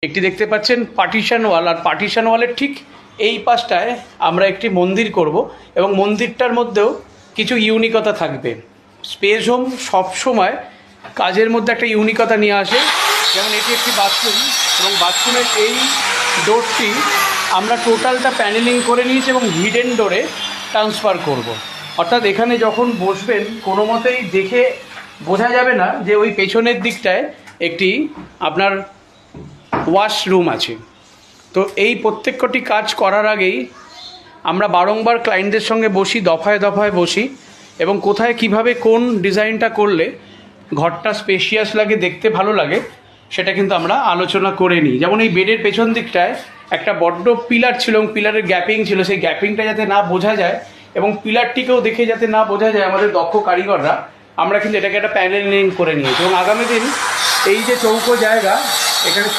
একটি দেখতে পাচ্ছেন পার্টিশন ওয়াল, আর পার্টিশন ওয়ালের ঠিক এই পাশটায় আমরা একটি মন্দির করব এবং মন্দিরটার মধ্যেও কিছু ইউনিকতা থাকবে। স্পেস হোম সবসময় কাজের মধ্যে একটা ইউনিকতা নিয়ে আসে। যেমন এটি একটি বাথরুম এবং বাথরুমের এই ডোরটি আমরা টোটালটা প্যানেলিং করে নিয়েছি এবং হিডেন ডোরে ট্রান্সফার করব। অর্থাৎ এখানে যখন বসবেন কোনো মতেই দেখে বোঝা যাবে না যে ওই পেছনের দিকটায় একটি আপনার ওয়াশরুম আছে। তো এই প্রত্যেকটি কাজ করার আগেই আমরা বারংবার ক্লায়েন্টদের সঙ্গে বসি, দফায় দফায় বসি এবং কোথায় কিভাবে কোন ডিজাইনটা করলে ঘরটা স্পেশিয়াস লাগে, দেখতে ভালো লাগে, সেটা কিন্তু আমরা আলোচনা করে নিই। যেমন এই বেডের পেছন দিকটায় একটা বড্ড পিলার ছিল এবং পিলারের গ্যাপিং ছিল, সেই গ্যাপিংটা যাতে না বোঝা যায় এবং পিলারটিকেও দেখে যাতে না বোঝা যায় আমাদের দক্ষ কারিগররা, আমরা কিন্তু এটাকে একটা প্যানেলিং করে নিয়েছি। এবং আগামী দিন এই যে চৌকো জায়গা, এখানে